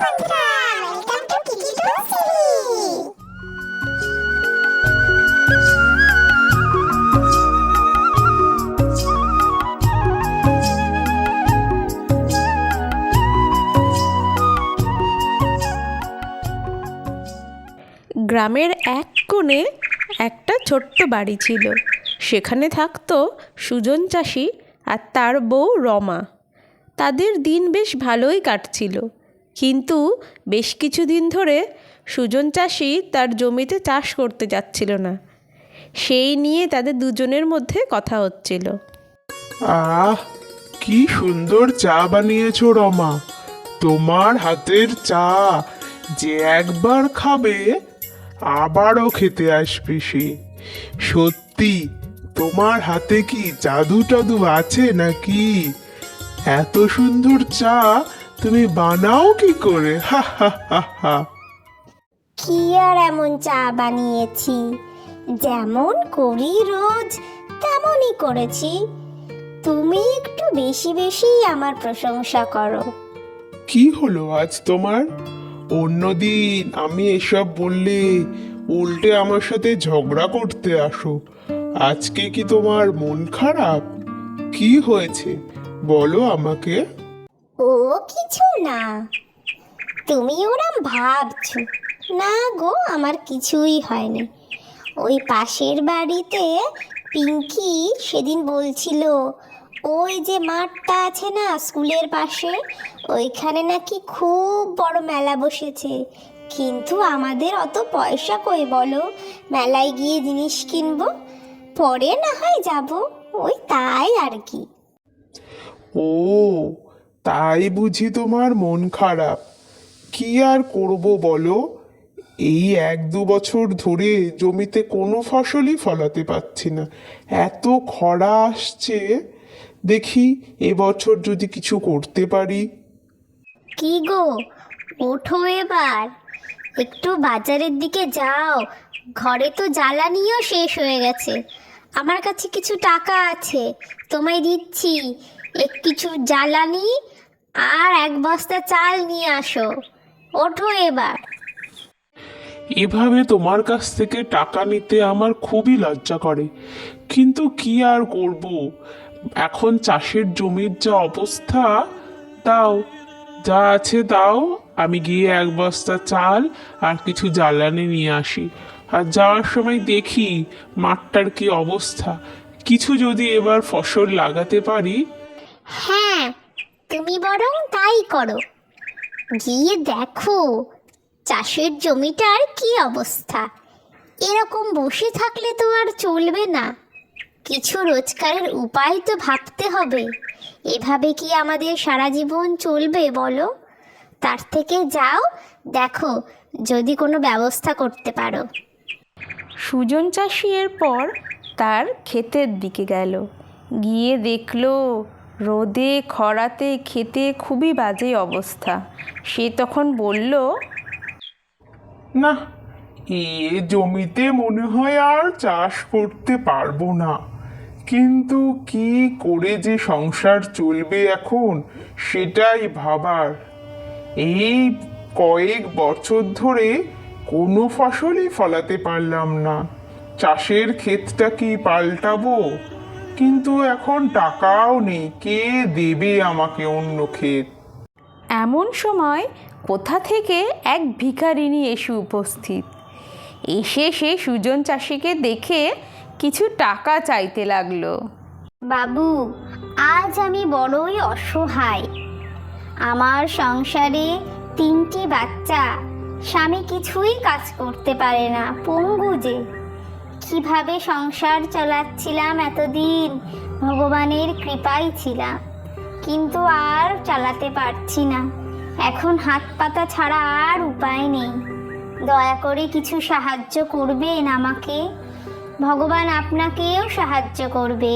বন্ধুরা, welcome to Kiki two সিরি। গ্রামের এক কোণে একটা ছোট্ট বাড়ি ছিল। সেখানে থাকতো সুজন চাষি আর তার বউ রমা। তাদের দিন বেশ ভালোই কাটছিল, কিন্তু বেশ কিছুদিন ধরে সুজন চাষি তার জমিতে চাষ করতে যাচ্ছিল না। সেই নিয়ে তাদের দুজনের মধ্যে কথা হচ্ছিল। আহ, কি সুন্দর চা বানিয়েছো রমা। তোমার হাতের চা যে একবার খাবে আবারও খেতে আসবে সে। সত্যি তোমার হাতে কি জাদু টাদু আছে নাকি? এত সুন্দর চা তুমি বানাও কি করে? হা হা হা হা। কি আর এমন চা বানিয়েছি, যেমন করি রোজ তেমনই করেছি। তুমি একটু বেশি বেশি আমার প্রশংসা করো। কি হলো আজ তোমার? অন্যদিন আমি এসব বললে উল্টে আমার সাথে ঝগড়া করতে আসো। আজকে কি তোমার মন খারাপ? কি হয়েছে বলো আমাকে। ও কিছু না, তুমি ওরম ভাবছো। না গো, আমার কিছুই হয়নি। ওই পাশের বাড়িতে পিঙ্কি সেদিন বলছিল, ওই যে মাঠটা আছে না স্কুলের পাশে, ওইখানে নাকি খুব বড় মেলা বসেছে। কিন্তু আমাদের অত পয়সা কই বলো, মেলায় গিয়ে জিনিস কিনবো, পরে না হয় যাব, ওই তাই আর কি। ও, তাই বুঝি তোমার মন খারাপ? কি আর করব বলো, এই 1-2 বছর ধরে জমিতে কোনো ফসলই ফলাতে পারছি না। এত খরা আসছে, দেখি এবছর যদি কিছু করতে পারি। কি গো, ওঠো এবার, একটু বাজারের দিকে যাও। ঘরে তো জ্বালানিও শেষ হয়ে গেছে। আমার কাছে কিছু টাকা আছে, তোমায় দিচ্ছি। কিছু জ্বালানি আর 1 বস্তা চাল নিয়ে আসো। ওঠো এবার। এভাবে তোমার কাছ থেকে টাকা নিতে আমার খুবই লজ্জা করে, কিন্তু কি আর করব, এখন চাষের জমির যা অবস্থা। দাও, যা আছে দাও, আমি গিয়ে 1 বস্তা চাল আর কিছু জ্বালানি নিয়ে আসি। আর যাওয়ার সময় দেখি মাঠটার কি অবস্থা, কিছু যদি এবার ফসল লাগাতে পারি। হ্যাঁ, তুমি বরং তাই করো। গিয়ে দেখো চাষের জমিটার কি অবস্থা। এরকম বসে থাকলে তো আর চলবে না, কিছু রোজগারের উপায় তো ভাবতে হবে। এভাবে কি আমাদের সারা জীবন চলবে বলো? তার থেকে যাও, দেখো যদি কোনো ব্যবস্থা করতে পারো। সুজন চাষি এরপর তার ক্ষেতের দিকে গেল। গিয়ে দেখলো রোদে খরাতে ক্ষেতে খুবই বাজে অবস্থা। সে তখন বলল, না, এ জমিতে মনে হয় আর চাষ করতে পারবো না। কিন্তু কি করে যে সংসার চলবে এখন, সেটাই ভাবার। এই কয়েক বছর ধরে কোনো ফসলই ফলাতে পারলাম না। চাষের ক্ষেতটা কি পাল্টাবো, কিন্তু এখন টাকাও নেই, কে দেবে আমাকে অন্য ক্ষেত? এমন সময় কোথা থেকে এক ভিখারিনী এসে উপস্থিত। এসে সে সুজন চাষিকে দেখে কিছু টাকা চাইতে লাগলো। বাবু, আজ আমি বড়ই অসহায়। আমার সংসারে 3টি বাচ্চা, স্বামী কিছুই কাজ করতে পারে না, পঙ্গু যে। কিভাবে সংসার চালাচ্ছিলাম এতদিন, ভগবানের কৃপায় ছিলাম, কিন্তু আর চালাতে পারছি না। এখন হাত পাতা ছাড়া আর উপায় নেই। দয়া করে কিছু সাহায্য করবেন আমাকে, ভগবান আপনাকেও সাহায্য করবে।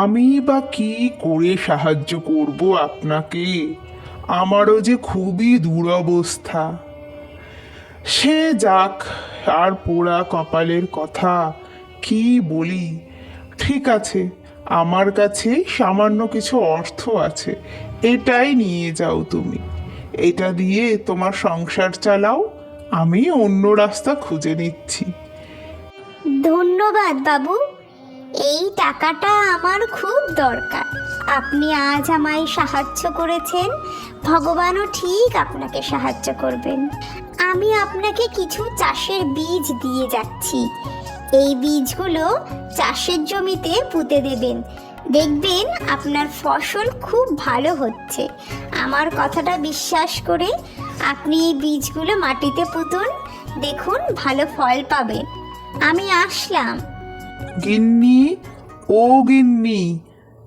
আমি বা কি করে সাহায্য করব আপনাকে? আমারও যে খুবই দুরবস্থা। সে যাক, আর পোড়া কপালের কথা কি বলি। ঠিক আছে, আমার কাছে সামান্য কিছু অর্থ আছে, এটাই নিয়ে যাও তুমি। এটা দিয়ে তোমার সংসার চালাও, আমি অন্য রাস্তা খুঁজে নিচ্ছি। ধন্যবাদ বাবু, এই টাকাটা আমার খুব দরকার। আপনি আজ আমায় সাহায্য করেছেন, ভগবানও ঠিক আপনাকে সাহায্য করবেন। আমি আপনাকে কিছু চাষের বীজ দিয়ে যাচ্ছি। এই বীজগুলো চাষের জমিতে পুঁতে দেবেন, দেখবেন আপনার ফসল খুব ভালো হচ্ছে। আমার কথাটা বিশ্বাস করে আপনি এই বীজগুলো মাটিতে পুঁতুন, দেখুন ভালো ফল পাবেন। আমি আসলাম। গিন্নি, ও গিন্নি,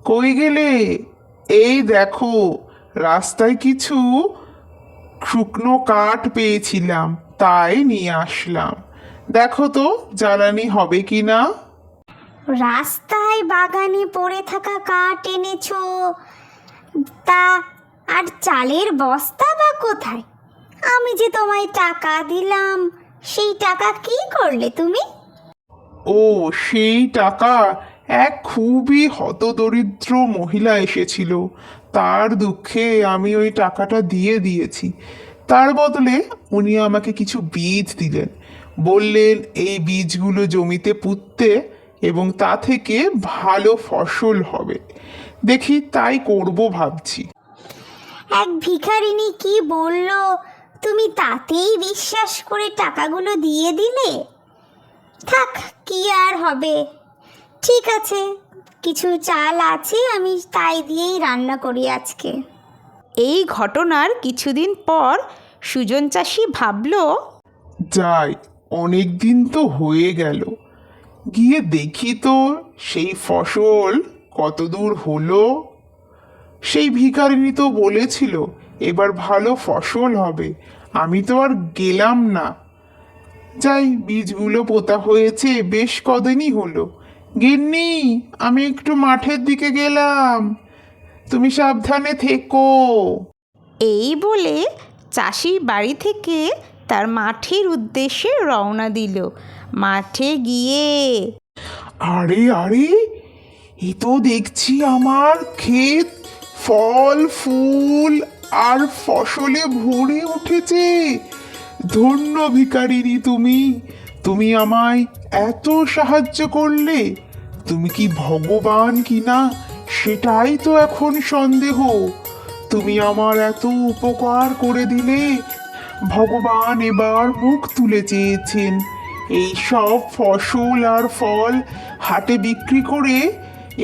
কই গেলে? এই দেখো, রাস্তায় কিছু শুকনো কাঠ পেয়েছিলাম, তাই নিয়ে আসলাম। দেখো তো জ্বালানি হবে কি না। রাস্তায় বাগানে পড়ে থাকা কাঠ এনেছো, তা আর চালের বস্তা বা কোথায়? আমি যে তোমায় টাকা দিলাম, সেই টাকা কি করলে তুমি? ও, সেই টাকা এক খুবই হতদরিদ্র মহিলা এসেছিল, তার দুঃখে আমি ওই টাকাটা দিয়ে দিয়েছি। তার বদলে উনি আমাকে কিছু বীজ দিলেন, বললেন এই বীজগুলো জমিতে পুঁততে এবং তা থেকে ভালো ফসল হবে। দেখি তাই করব ভাবছি। এক ভিখারিনী কি বললো, তুমি তাতেই বিশ্বাস করে টাকাগুলো দিয়ে দিলে? থাক, কি আর হবে। ঠিক আছে, কিছু চাল আছে, আমি তাই দিয়েই রান্না করি আজকে। এই ঘটনার কিছুদিন পর সুজন চাষি ভাবল, যাই, অনেক দিন তো হয়ে গেল, গিয়ে দেখি তো সেই ফসল কত দূর হলো। সেই ভিখারিনী তো বলেছিল এবার ভালো ফসল হবে, আমি তো আর গেলাম না। যাই, বীজগুলো পোতা হয়েছে বেশ কদিনই হলো। গিন্নি, আমি একটু মাঠের দিকে গেলাম, তুমি সাবধানে থেকো। এই বলে চাষি বাড়ি থেকে তার মাঠের উদ্দেশ্যে রওনা দিল। মাঠে গিয়ে আরে আরে, এ তো দেখছি আমার ক্ষেত ফল ফুল আর ফসলে ভরে উঠেছে। ধন্য ভিখারিনী তুমি, তুমি আমায় এত সাহায্য করলে। তুমি কি ভগবান কিনা সেটাই তো এখন সন্দেহ। তুমি আমার এত উপকার করে দিলে, ভগবান এবার মুখ তুলে চেয়েছেন। এই সব ফসল আর ফল হাটে বিক্রি করে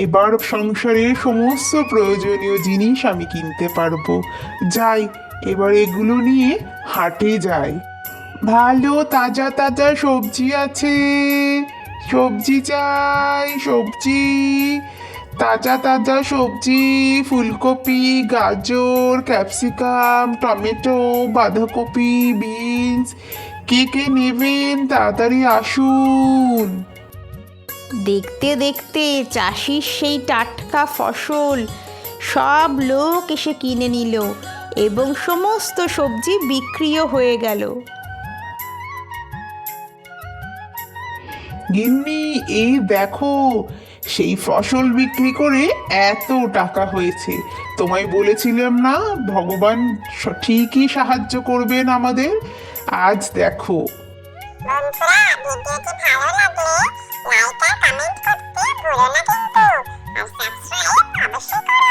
এবার সংসারের সমস্ত প্রয়োজনীয় জিনিস আমি কিনতে পারবো। যাই, এবার এগুলো নিয়ে হাটে যাই। ভালো তাজা তাজা সবজি আছে, সবজি চাই, সবজি, তাজা তাজা সবজি, ফুলকপি, গাজর, ক্যাপসিকাম, টমেটো, বাঁধাকপি, বিনস। কে কে নেবেন তাড়াতাড়ি আসুন। দেখতে দেখতে চাষির সেই টাটকা ফসল সব লোক এসে কিনে নিল এবং সমস্ত সবজি বিক্রিও হয়ে গেল। গিন্নি, এই দেখো, সেই ফসল বিক্রি করে এত টাকা হয়েছে। তোমায় বলেছিলাম না ভগবান ঠিকই সাহায্য করবেন আমাদের। আজ দেখো। বন্ধুরা, ভিডিওটি ভালো লাগলে লাইক আর কমেন্ট করতে ভুলো না কিন্তু, আর সাবস্ক্রাইব অবশ্যই করো।